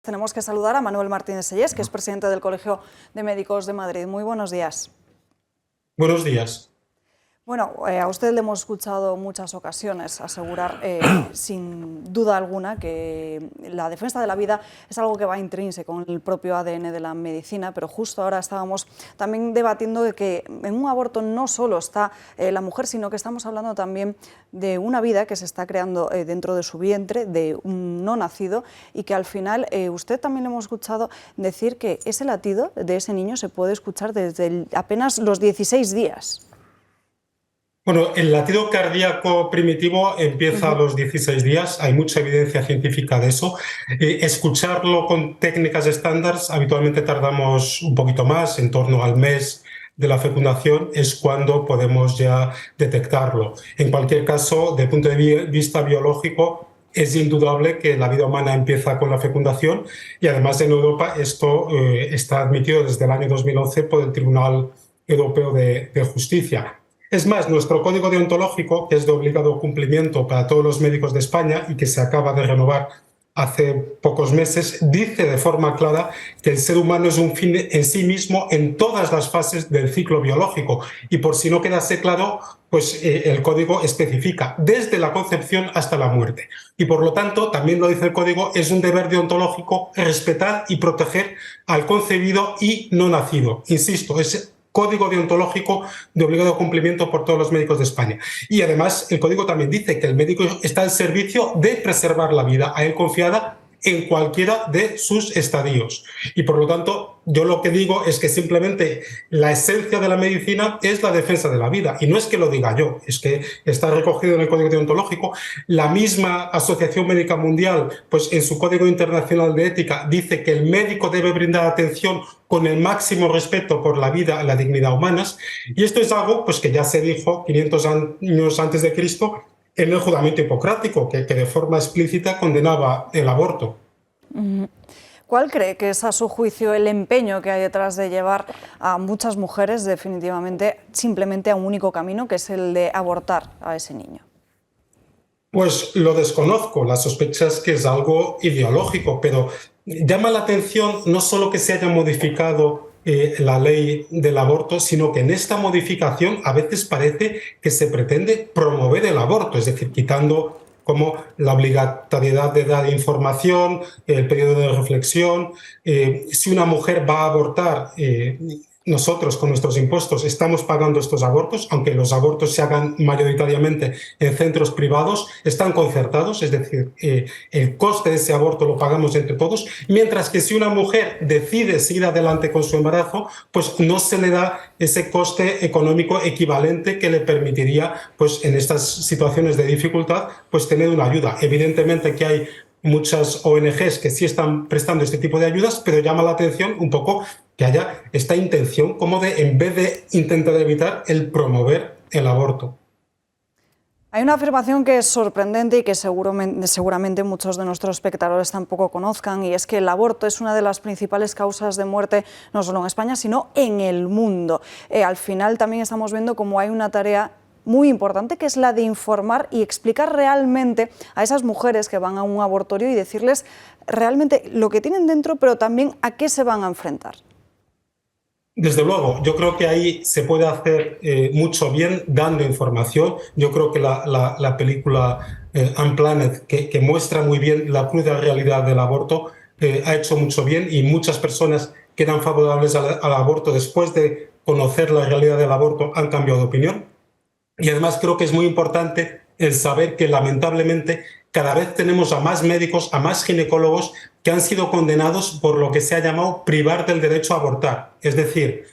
Tenemos que saludar a Manuel Martínez Sellés, que es presidente del Colegio de Médicos de Madrid. Muy buenos días. Buenos días. Bueno, a usted le hemos escuchado muchas ocasiones asegurar, sin duda alguna, que la defensa de la vida es algo que va intrínseco con el propio ADN de la medicina, pero justo ahora estábamos también debatiendo de que en un aborto no solo está la mujer, sino que estamos hablando también de una vida que se está creando dentro de su vientre, de un no nacido, y que al final usted también le hemos escuchado decir que ese latido de ese niño se puede escuchar desde apenas los 16 días. Bueno, el latido cardíaco primitivo empieza a los 16 días, hay mucha evidencia científica de eso. Escucharlo con técnicas estándares, habitualmente tardamos un poquito más, en torno al mes de la fecundación es cuando podemos ya detectarlo. En cualquier caso, desde el punto de vista biológico, es indudable que la vida humana empieza con la fecundación y además en Europa esto está admitido desde el año 2011 por el Tribunal Europeo de Justicia. Es más, nuestro código deontológico, que es de obligado cumplimiento para todos los médicos de España y que se acaba de renovar hace pocos meses, dice de forma clara que el ser humano es un fin en sí mismo en todas las fases del ciclo biológico. Y por si no quedase claro, pues el código especifica desde la concepción hasta la muerte. Y por lo tanto, también lo dice el código, es un deber deontológico respetar y proteger al concebido y no nacido. Insisto, es código deontológico de obligado cumplimiento por todos los médicos de España. Y además el código también dice que el médico está al servicio de preservar la vida a él confiada en cualquiera de sus estadios. Y por lo tanto, yo lo que digo es que simplemente la esencia de la medicina es la defensa de la vida. Y no es que lo diga yo, es que está recogido en el Código Deontológico. La misma Asociación Médica Mundial, pues en su Código Internacional de Ética, dice que el médico debe brindar atención con el máximo respeto por la vida y la dignidad humanas. Y esto es algo pues, que ya se dijo 500 años antes de Cristo en el juramento hipocrático, que de forma explícita condenaba el aborto. ¿Cuál cree que es, a su juicio, el empeño que hay detrás de llevar a muchas mujeres definitivamente simplemente a un único camino, que es el de abortar a ese niño? Pues lo desconozco, la sospecha es que es algo ideológico, pero llama la atención no solo que se haya modificado la ley del aborto, sino que en esta modificación a veces parece que se pretende promover el aborto, es decir, quitando como la obligatoriedad de dar información, el periodo de reflexión. Si una mujer va a abortar, nosotros con nuestros impuestos estamos pagando estos abortos, aunque los abortos se hagan mayoritariamente en centros privados, están concertados, es decir, el coste de ese aborto lo pagamos entre todos, mientras que si una mujer decide seguir adelante con su embarazo, pues no se le da ese coste económico equivalente que le permitiría, pues en estas situaciones de dificultad, pues tener una ayuda. Evidentemente que hay muchas ONGs que sí están prestando este tipo de ayudas, pero llama la atención un poco que haya esta intención como de, en vez de intentar evitar, el promover el aborto. Hay una afirmación que es sorprendente y que seguramente muchos de nuestros espectadores tampoco conozcan, y es que el aborto es una de las principales causas de muerte, no solo en España, sino en el mundo. Al final también estamos viendo cómo hay una tarea muy importante, que es la de informar y explicar realmente a esas mujeres que van a un abortorio y decirles realmente lo que tienen dentro, pero también a qué se van a enfrentar. Desde luego, yo creo que ahí se puede hacer mucho bien dando información. Yo creo que la película Unplanned, que muestra muy bien la cruda realidad del aborto, ha hecho mucho bien, y muchas personas que eran favorables al aborto después de conocer la realidad del aborto han cambiado de opinión. Y además creo que es muy importante el saber que lamentablemente cada vez tenemos a más médicos, a más ginecólogos que han sido condenados por lo que se ha llamado privar del derecho a abortar. Es decir,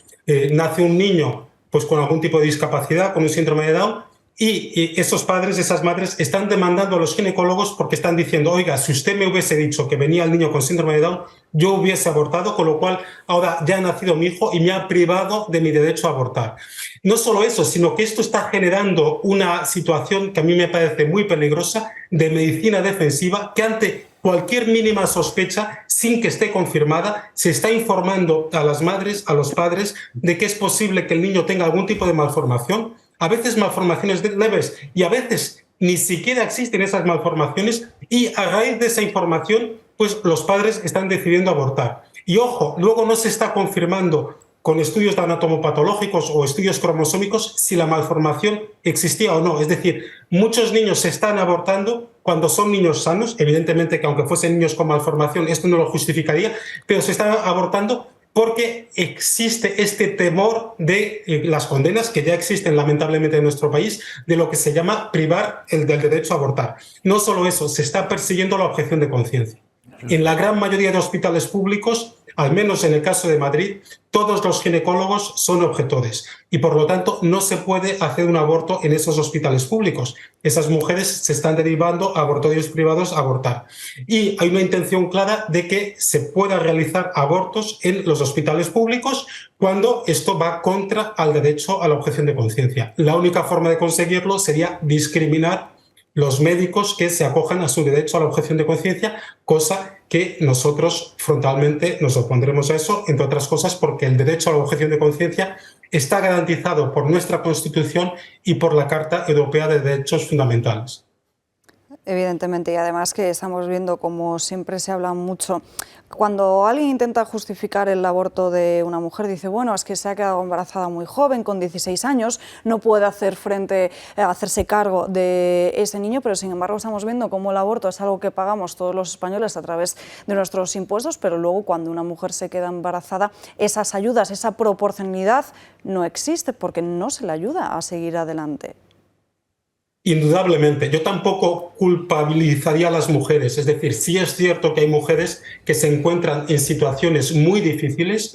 nace un niño pues, con algún tipo de discapacidad, con un síndrome de Down, y esos padres, esas madres están demandando a los ginecólogos porque están diciendo, oiga, si usted me hubiese dicho que venía el niño con síndrome de Down, yo hubiese abortado, con lo cual ahora ya ha nacido mi hijo y me ha privado de mi derecho a abortar. No solo eso, sino que esto está generando una situación que a mí me parece muy peligrosa de medicina defensiva, que ante cualquier mínima sospecha, sin que esté confirmada, se está informando a las madres, a los padres, de que es posible que el niño tenga algún tipo de malformación, a veces malformaciones leves y a veces ni siquiera existen esas malformaciones, y a raíz de esa información pues los padres están decidiendo abortar. Y ojo, luego no se está confirmando con estudios anatomopatológicos o estudios cromosómicos si la malformación existía o no. Es decir, muchos niños se están abortando cuando son niños sanos, evidentemente que aunque fuesen niños con malformación esto no lo justificaría, pero se están abortando porque existe este temor de las condenas que ya existen lamentablemente en nuestro país, de lo que se llama privar del derecho a abortar. No solo eso, se está persiguiendo la objeción de conciencia. En la gran mayoría de hospitales públicos, al menos en el caso de Madrid, todos los ginecólogos son objetores y por lo tanto no se puede hacer un aborto en esos hospitales públicos. Esas mujeres se están derivando a abortorios privados a abortar. Y hay una intención clara de que se pueda realizar abortos en los hospitales públicos cuando esto va contra al derecho a la objeción de conciencia. La única forma de conseguirlo sería discriminar los médicos que se acojan a su derecho a la objeción de conciencia, cosa que nosotros frontalmente nos opondremos a eso, entre otras cosas porque el derecho a la objeción de conciencia está garantizado por nuestra Constitución y por la Carta Europea de Derechos Fundamentales. Evidentemente, y además que estamos viendo, como siempre se habla mucho, cuando alguien intenta justificar el aborto de una mujer, dice, bueno, es que se ha quedado embarazada muy joven, con 16 años, no puede hacerse cargo de ese niño, pero sin embargo estamos viendo cómo el aborto es algo que pagamos todos los españoles a través de nuestros impuestos, pero luego cuando una mujer se queda embarazada, esas ayudas, esa proporcionalidad no existe porque no se le ayuda a seguir adelante. Indudablemente, yo tampoco culpabilizaría a las mujeres, es decir, sí es cierto que hay mujeres que se encuentran en situaciones muy difíciles,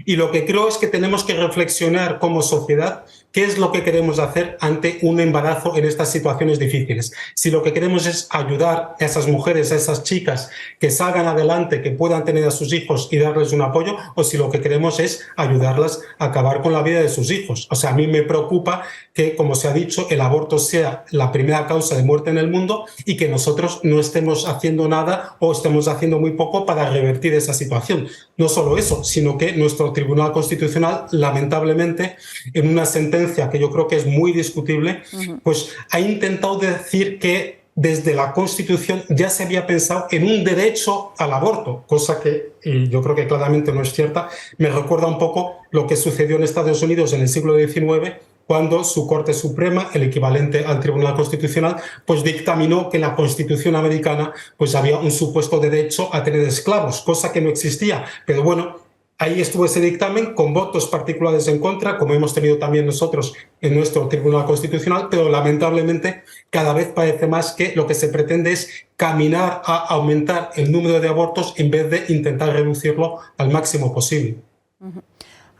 y lo que creo es que tenemos que reflexionar como sociedad qué es lo que queremos hacer ante un embarazo en estas situaciones difíciles. Si lo que queremos es ayudar a esas mujeres, a esas chicas que salgan adelante, que puedan tener a sus hijos y darles un apoyo, o si lo que queremos es ayudarlas a acabar con la vida de sus hijos. O sea, a mí me preocupa que, como se ha dicho, el aborto sea la primera causa de muerte en el mundo y que nosotros no estemos haciendo nada o estemos haciendo muy poco para revertir esa situación. No solo eso, sino que nuestro Tribunal Constitucional, lamentablemente, en una sentencia que yo creo que es muy discutible, pues ha intentado decir que desde la Constitución ya se había pensado en un derecho al aborto, cosa que yo creo que claramente no es cierta. Me recuerda un poco lo que sucedió en Estados Unidos en el siglo XIX, cuando su Corte Suprema, el equivalente al Tribunal Constitucional, pues dictaminó que en la Constitución americana pues había un supuesto derecho a tener esclavos, cosa que no existía. Pero bueno, ahí estuvo ese dictamen con votos particulares en contra, como hemos tenido también nosotros en nuestro Tribunal Constitucional, pero lamentablemente cada vez parece más que lo que se pretende es caminar a aumentar el número de abortos en vez de intentar reducirlo al máximo posible.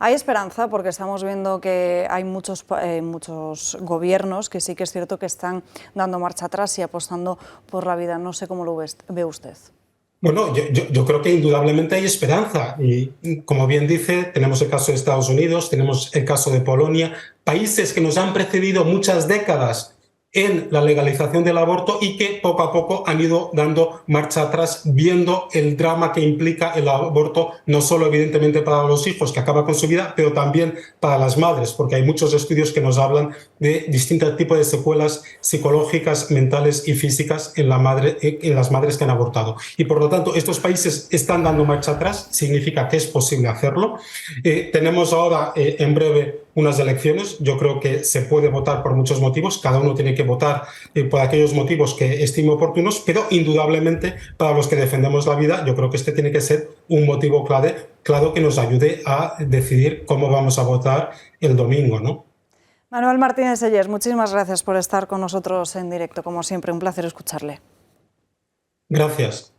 Hay esperanza porque estamos viendo que hay muchos gobiernos que sí que es cierto que están dando marcha atrás y apostando por la vida. No sé cómo lo ve usted. Bueno, yo creo que indudablemente hay esperanza y, como bien dice, tenemos el caso de Estados Unidos, tenemos el caso de Polonia, países que nos han precedido muchas décadas en la legalización del aborto y que poco a poco han ido dando marcha atrás, viendo el drama que implica el aborto, no solo evidentemente para los hijos, que acaba con su vida, pero también para las madres, porque hay muchos estudios que nos hablan de distintos tipos de secuelas psicológicas, mentales y físicas en las madres que han abortado. Y por lo tanto, estos países están dando marcha atrás, significa que es posible hacerlo. Tenemos ahora en breve unas elecciones. Yo creo que se puede votar por muchos motivos, cada uno tiene que votar por aquellos motivos que estime oportunos, pero indudablemente para los que defendemos la vida yo creo que este tiene que ser un motivo claro que nos ayude a decidir cómo vamos a votar el domingo, ¿no? Manuel Martínez Selles, muchísimas gracias por estar con nosotros en directo, como siempre, un placer escucharle. Gracias.